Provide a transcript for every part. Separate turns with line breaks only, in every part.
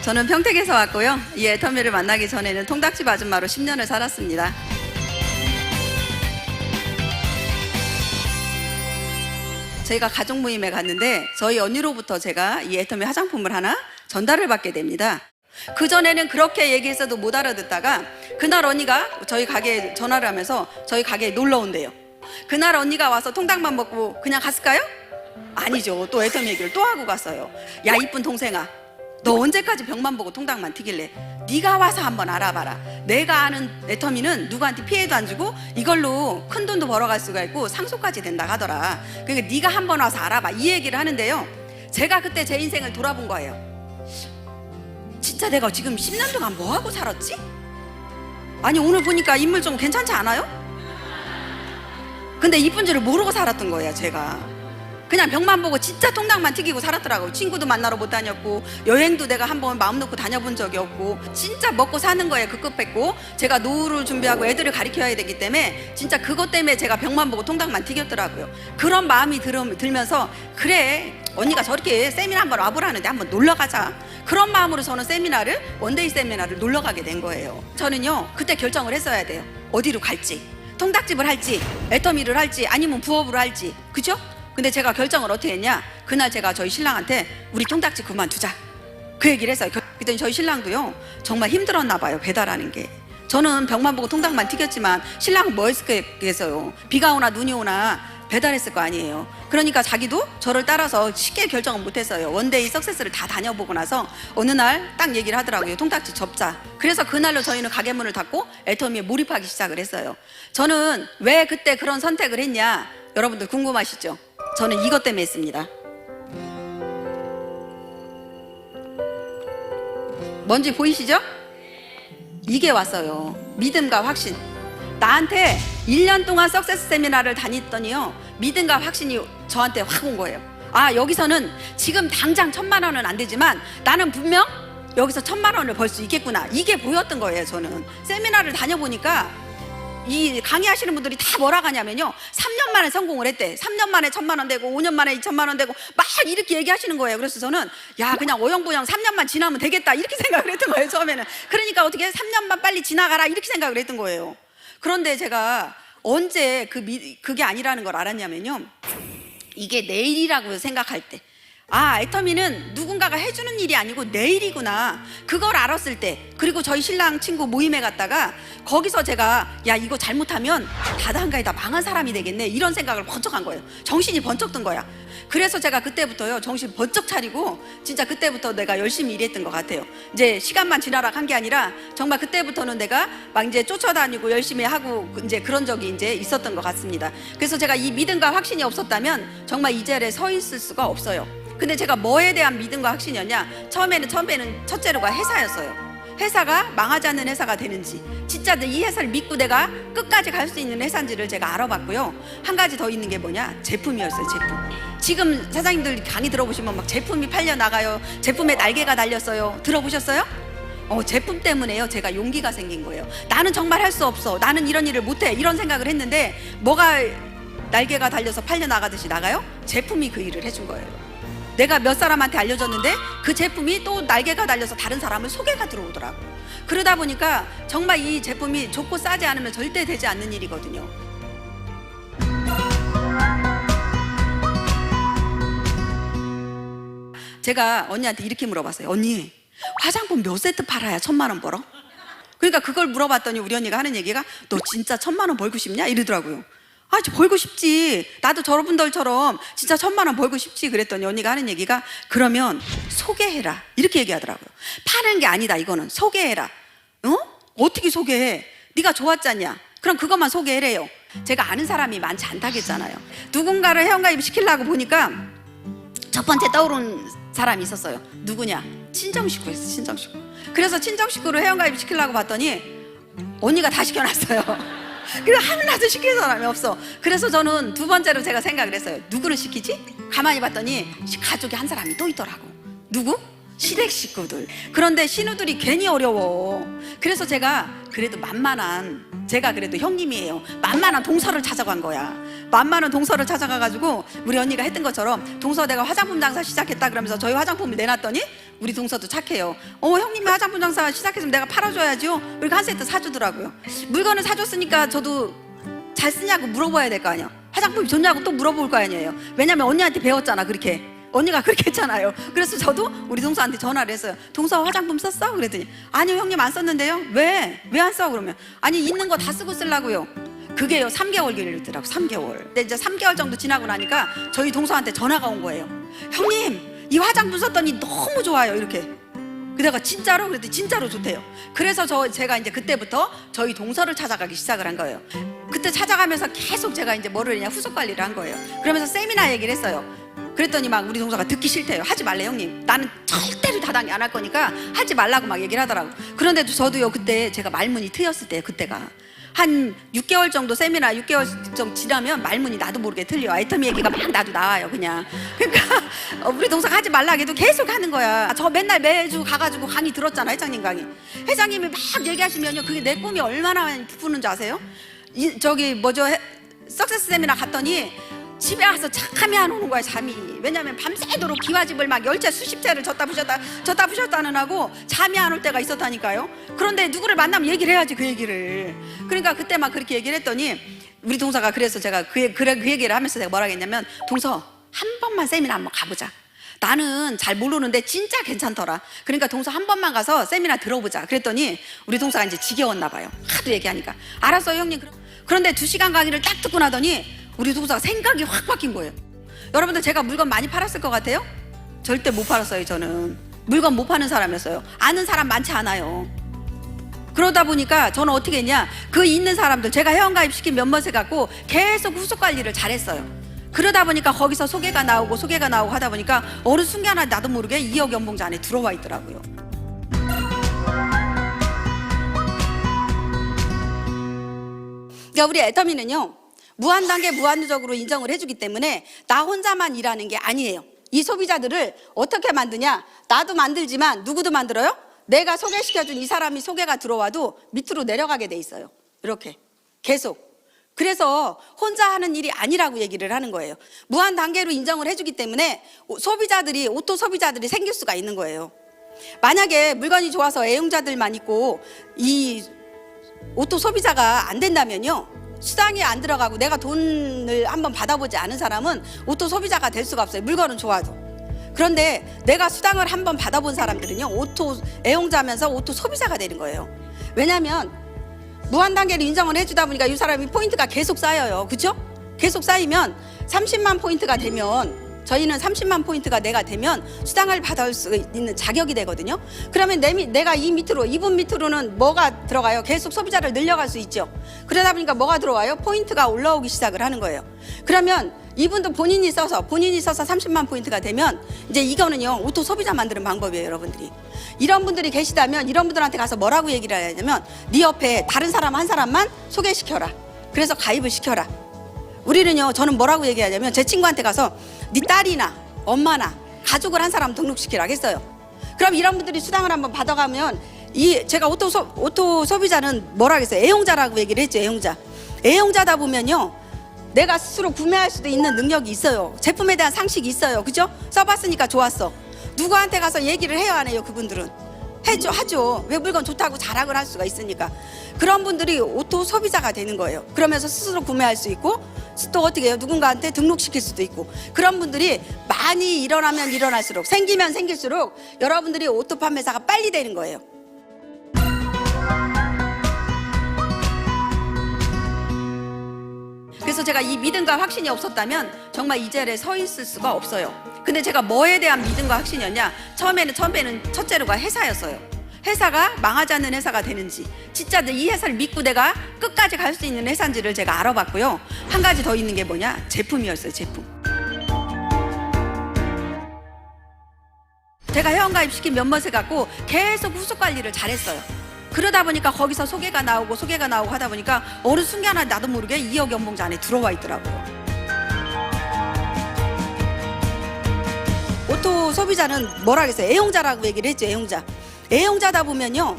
저는 평택에서 왔고요. 이 애터미를 만나기 전에는 통닭집 아줌마로 10년을 살았습니다. 저희가 가족 모임에 갔는데 저희 언니로부터 제가 이 애터미 화장품을 하나 전달을 받게 됩니다. 그전에는 그렇게 얘기했어도 못 알아듣다가 그날 언니가 저희 가게에 전화를 하면서 저희 가게에 놀러 온대요. 그날 언니가 와서 통닭만 먹고 그냥 갔을까요? 아니죠. 또 애터미 얘기를 또 하고 갔어요. 야, 이쁜 동생아, 너 언제까지 벽만 보고 통닭만 튀길래? 네가 와서 한번 알아봐라. 내가 아는 애터미는 누구한테 피해도 안 주고 이걸로 큰 돈도 벌어갈 수가 있고 상속까지 된다 하더라. 그러니까 네가 한번 와서 알아봐, 이 얘기를 하는데요. 제가 그때 제 인생을 돌아본 거예요. 진짜 내가 지금 10년 동안 뭐하고 살았지? 아니, 오늘 보니까 인물 좀 괜찮지 않아요? 근데 이쁜 줄을 모르고 살았던 거예요. 제가 그냥 벽만 보고 진짜 통닭만 튀기고 살았더라고요. 친구도 만나러 못 다녔고 여행도 내가 한번 마음 놓고 다녀본 적이 없고 진짜 먹고 사는 거에 급급했고 제가 노후를 준비하고 애들을 가르쳐야 되기 때문에 진짜 그것 때문에 제가 벽만 보고 통닭만 튀겼더라고요. 그런 마음이 들면서 그래, 언니가 저렇게 세미나 한번 와보라는데 한번 놀러 가자. 그런 마음으로 저는 원데이 세미나를 놀러 가게 된 거예요. 저는요, 그때 결정을 했어야 돼요. 어디로 갈지, 통닭집을 할지, 애터미를 할지, 아니면 부업으로 할지. 그죠? 근데 제가 결정을 어떻게 했냐, 그날 제가 저희 신랑한테 우리 통닭집 그만두자, 그 얘기를 했어요. 그랬더니 저희 신랑도요, 정말 힘들었나 봐요, 배달하는 게. 저는 벽만 보고 통닭만 튀겼지만 신랑은 뭐 했겠어요. 비가 오나 눈이 오나 배달했을 거 아니에요. 그러니까 자기도 저를 따라서 쉽게 결정을 못했어요. 원데이 석세스를 다 다녀보고 나서 어느 날 딱 얘기를 하더라고요. 통닭집 접자. 그래서 그날로 저희는 가게 문을 닫고 애터미에 몰입하기 시작을 했어요. 저는 왜 그때 그런 선택을 했냐, 여러분들 궁금하시죠? 저는 이것 때문에 했습니다. 뭔지 보이시죠? 이게 왔어요. 믿음과 확신. 나한테 1년 동안 석세스 세미나를 다녔더니요, 믿음과 확신이 저한테 확 온 거예요. 아, 여기서는 지금 당장 1,000만 원은 안 되지만 나는 분명 여기서 1,000만 원을 벌 수 있겠구나, 이게 보였던 거예요. 저는 세미나를 다녀보니까 이 강의하시는 분들이 다 뭐라고 하냐면요, 3년 만에 성공을 했대. 3년 만에 1,000만 원 되고 5년 만에 2,000만 원 되고 막 이렇게 얘기하시는 거예요. 그래서 저는 야, 그냥 오영부영 3년만 지나면 되겠다, 이렇게 생각을 했던 거예요. 처음에는. 그러니까 어떻게 3년만 빨리 지나가라, 이렇게 생각을 했던 거예요. 그런데 제가 언제 그게 아니라는 걸 알았냐면요, 이게 내일이라고 생각할 때, 아, 애터미는 누군가가 해주는 일이 아니고 내일이구나, 그걸 알았을 때, 그리고 저희 신랑 친구 모임에 갔다가 거기서 제가 야, 이거 잘못하면 다단가에다 망한 사람이 되겠네, 이런 생각을 번쩍 한 거예요. 정신이 번쩍 든 거야. 그래서 제가 그때부터요, 정신 번쩍 차리고 진짜 그때부터 내가 열심히 일했던 것 같아요. 이제 시간만 지나락 한 게 아니라 정말 그때부터는 내가 막 이제 쫓아다니고 열심히 하고 이제 그런 적이 이제 있었던 것 같습니다. 그래서 제가 이 믿음과 확신이 없었다면 정말 이 자리에 서 있을 수가 없어요. 근데 제가 뭐에 대한 믿음과 확신이었냐, 처음에는 첫째로가 회사였어요. 회사가 망하지 않는 회사가 되는지, 진짜 이 회사를 믿고 내가 끝까지 갈 수 있는 회사인지를 제가 알아봤고요. 한 가지 더 있는 게 뭐냐, 제품이었어요. 제품. 지금 사장님들 강의 들어보시면 막 제품이 팔려나가요, 제품에 날개가 달렸어요, 들어보셨어요? 제품 때문에요, 제가 용기가 생긴 거예요. 나는 정말 할 수 없어, 나는 이런 일을 못해, 이런 생각을 했는데 뭐가 날개가 달려서 팔려나가듯이 나가요? 제품이 그 일을 해준 거예요. 내가 몇 사람한테 알려줬는데 그 제품이 또 날개가 달려서 다른 사람을 소개가 들어오더라고. 그러다 보니까 정말 이 제품이 좋고 싸지 않으면 절대 되지 않는 일이거든요. 제가 언니한테 이렇게 물어봤어요. 언니, 화장품 몇 세트 팔아야 1,000만 원 벌어? 그러니까 그걸 물어봤더니 우리 언니가 하는 얘기가 너 진짜 1,000만 원 벌고 싶냐? 이러더라고요. 아, 저 벌고 싶지. 나도 저러분들처럼 진짜 1,000만 원 벌고 싶지. 그랬더니 언니가 하는 얘기가 그러면 소개해라, 이렇게 얘기하더라고요. 파는 게 아니다, 이거는 소개해라. 어떻게 소개해? 네가 좋았잖냐, 그럼 그것만 소개해래요. 제가 아는 사람이 많지 않다겠잖아요. 누군가를 회원가입 시키려고 보니까 첫 번째 떠오른 사람이 있었어요. 누구냐? 친정식구였어요. 친정식구. 그래서 친정식구를 회원가입 시키려고 봤더니 언니가 다 시켜놨어요. 그래서 하나도 시킬 사람이 없어. 그래서 저는 두 번째로 제가 생각을 했어요. 누구를 시키지? 가만히 봤더니 가족이 한 사람이 또 있더라고. 누구? 시댁 식구들. 그런데 신우들이 괜히 어려워. 그래서 제가 그래도 제가 그래도 형님이에요. 만만한 동서를 찾아간 거야. 만만한 동서를 찾아가가지고 우리 언니가 했던 것처럼 동서 내가 화장품 장사 시작했다 그러면서 저희 화장품을 내놨더니 우리 동서도 착해요. 형님이 화장품 장사 시작했으면 내가 팔아줘야죠. 그러니까 한 세트 사주더라고요. 물건을 사줬으니까 저도 잘 쓰냐고 물어봐야 될 거 아니에요. 화장품이 좋냐고 또 물어볼 거 아니에요. 왜냐면 언니한테 배웠잖아. 그렇게 언니가 그렇게 했잖아요. 그래서 저도 우리 동서한테 전화를 했어요. 동서 화장품 썼어? 그랬더니 아니요 형님 안 썼는데요. 왜 안 써? 그러면 아니 있는 거 다 쓰고 쓰려고요. 그게요 3개월 길더라고. 3개월. 근데 이제 3개월 정도 지나고 나니까 저희 동서한테 전화가 온 거예요. 형님 이 화장품 썼더니 너무 좋아요. 이렇게. 그다가 진짜로? 그랬더니 진짜로 좋대요. 그래서 제가 이제 그때부터 저희 동서를 찾아가기 시작을 한 거예요. 그때 찾아가면서 계속 제가 이제 뭐를 했냐 후속 관리를 한 거예요. 그러면서 세미나 얘기를 했어요. 그랬더니 막 우리 동서가 듣기 싫대요. 하지 말래 형님. 나는 절대로 다단계 안 할 거니까 하지 말라고 막 얘기를 하더라고. 그런데도 저도요 그때 제가 말문이 트였을 때요. 그때가 한 6개월 정도 세미나 6개월 정도 지나면 말문이 나도 모르게 틀려. 아이터미 얘기가 막 나도 나와요 그냥. 그러니까 우리 동서가 하지 말라 해도 계속 하는 거야. 저 맨날 매주 가가지고 강의 들었잖아. 회장님 강의. 회장님이 막 얘기하시면요 그게 내 꿈이 얼마나 부푸는 줄 아세요? 석세스 세미나 갔더니 집에 와서 잠이 안 오는 거야. 잠이. 왜냐면 밤새도록 기와집을 막 열채 수십 채를 졌다 부셨다는 하고 잠이 안 올 때가 있었다니까요. 그런데 누구를 만나면 얘기를 해야지 그 얘기를. 그러니까 그때 막 그렇게 얘기를 했더니 우리 동서가 그래서 제가 그 얘기를 하면서 제가 뭐라 했냐면 동서 한 번만 세미나 한번 가보자. 나는 잘 모르는데 진짜 괜찮더라. 그러니까 동서 한 번만 가서 세미나 들어보자. 그랬더니 우리 동서가 이제 지겨웠나 봐요. 하도 얘기하니까. 알았어요 형님. 그런데 2시간 강의를 딱 듣고 나더니 우리 동서가 생각이 확 바뀐 거예요. 여러분들 제가 물건 많이 팔았을 것 같아요? 절대 못 팔았어요. 저는 물건 못 파는 사람이었어요. 아는 사람 많지 않아요. 그러다 보니까 저는 어떻게 했냐, 그 있는 사람들 제가 회원가입시킨 몇몇에 갖고 계속 후속 관리를 잘했어요. 그러다 보니까 거기서 소개가 나오고 하다 보니까 어느 순간에 나도 모르게 2억 연봉자 안에 들어와 있더라고요. 그러니까 우리 애터미는요 무한단계 무한누적으로 인정을 해주기 때문에 나 혼자만 일하는 게 아니에요. 이 소비자들을 어떻게 만드냐, 나도 만들지만 누구도 만들어요? 내가 소개시켜준 이 사람이 소개가 들어와도 밑으로 내려가게 돼 있어요. 이렇게 계속. 그래서 혼자 하는 일이 아니라고 얘기를 하는 거예요. 무한단계로 인정을 해주기 때문에 오토 소비자들이 생길 수가 있는 거예요. 만약에 물건이 좋아서 애용자들만 있고 이 오토 소비자가 안 된다면요, 수당이 안 들어가고 내가 돈을 한번 받아보지 않은 사람은 오토 소비자가 될 수가 없어요. 물건은 좋아도. 그런데 내가 수당을 한번 받아본 사람들은요 오토 애용자면서 오토 소비자가 되는 거예요. 왜냐하면 무한단계로 인정을 해주다 보니까 이 사람이 포인트가 계속 쌓여요. 그렇죠? 계속 쌓이면 30만 포인트가 되면, 저희는 30만 포인트가 내가 되면 수당을 받을 수 있는 자격이 되거든요. 그러면 내가 이분 밑으로는 뭐가 들어가요? 계속 소비자를 늘려갈 수 있죠. 그러다 보니까 뭐가 들어와요? 포인트가 올라오기 시작을 하는 거예요. 그러면 이분도 본인이 써서 30만 포인트가 되면 이제 이거는요 오토 소비자 만드는 방법이에요. 여러분들이 이런 분들이 계시다면 이런 분들한테 가서 뭐라고 얘기를 해야 되냐면, 네 옆에 다른 사람 한 사람만 소개시켜라. 그래서 가입을 시켜라. 우리는요, 저는 뭐라고 얘기하냐면 제 친구한테 가서 네 딸이나 엄마나 가족을 한 사람 등록시키라고 했어요. 그럼 이런 분들이 수당을 한번 받아가면 제가 오토 소비자는 뭐라고 했어요? 애용자라고 얘기를 했죠. 애용자다 보면요 내가 스스로 구매할 수도 있는 능력이 있어요. 제품에 대한 상식이 있어요. 그죠? 써봤으니까 좋았어. 누구한테 가서 얘기를 해요, 안 해요? 그분들은 하죠. 왜 물건 좋다고 자랑을 할 수가 있으니까. 그런 분들이 오토 소비자가 되는 거예요. 그러면서 스스로 구매할 수 있고 또 어떻게 해요? 누군가한테 등록시킬 수도 있고. 그런 분들이 많이 일어나면 일어날수록, 생기면 생길수록 여러분들이 오토 판매사가 빨리 되는 거예요. 그래서 제가 이 믿음과 확신이 없었다면 정말 이 자리에 서 있을 수가 없어요. 근데 제가 뭐에 대한 믿음과 확신이었냐, 처음에는 첫째로가 회사였어요. 회사가 망하지 않는 회사가 되는지, 진짜 이 회사를 믿고 내가 끝까지 갈 수 있는 회사인지를 제가 알아봤고요. 한 가지 더 있는 게 뭐냐, 제품이었어요. 제품. 제가 회원가입시킨 몇몇에 갖고 계속 후속 관리를 잘했어요. 그러다 보니까 거기서 소개가 나오고 하다 보니까 어느 순간에 나도 모르게 2억 연봉자 안에 들어와 있더라고요. 오토 소비자는 뭐라고 했어요? 애용자라고 얘기를 했죠. 애용자다 보면요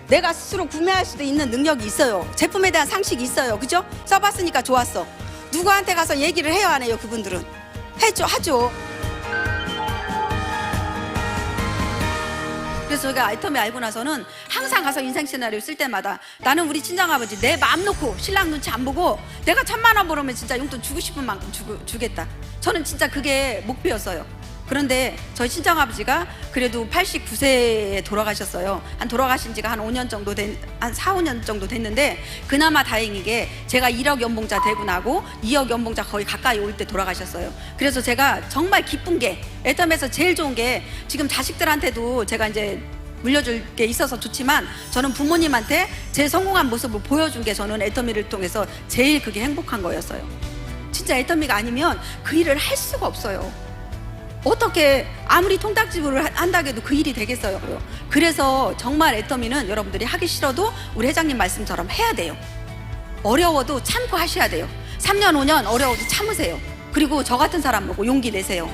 내가 스스로 구매할 수도 있는 능력이 있어요. 제품에 대한 상식이 있어요. 그죠? 써봤으니까 좋았어. 누구한테 가서 얘기를 해요, 안 해요? 그분들은 하죠. 그래서 저희가 애터미 알고 나서는 항상 가서 인생 시나리오 쓸 때마다 나는 우리 친정아버지 내 마음 놓고 신랑 눈치 안 보고 내가 1,000만 원 벌으면 진짜 용돈 주고 싶은 만큼 주겠다. 저는 진짜 그게 목표였어요. 그런데 저희 친정아버지가 그래도 89세에 돌아가셨어요. 한 돌아가신 지가 한 5년 정도 한 4, 5년 정도 됐는데 그나마 다행이게 제가 1억 연봉자 되고 나고 2억 연봉자 거의 가까이 올 때 돌아가셨어요. 그래서 제가 정말 기쁜 게 애텀에서 제일 좋은 게 지금 자식들한테도 제가 이제 물려줄 게 있어서 좋지만 저는 부모님한테 제 성공한 모습을 보여준 게 저는 애터미를 통해서 제일 그게 행복한 거였어요. 진짜 애터미가 아니면 그 일을 할 수가 없어요. 어떻게 아무리 통닭집을 한다고 해도 그 일이 되겠어요. 그래서 정말 애터미는 여러분들이 하기 싫어도 우리 회장님 말씀처럼 해야 돼요. 어려워도 참고 하셔야 돼요. 3년 5년 어려워도 참으세요. 그리고 저 같은 사람 보고 용기 내세요.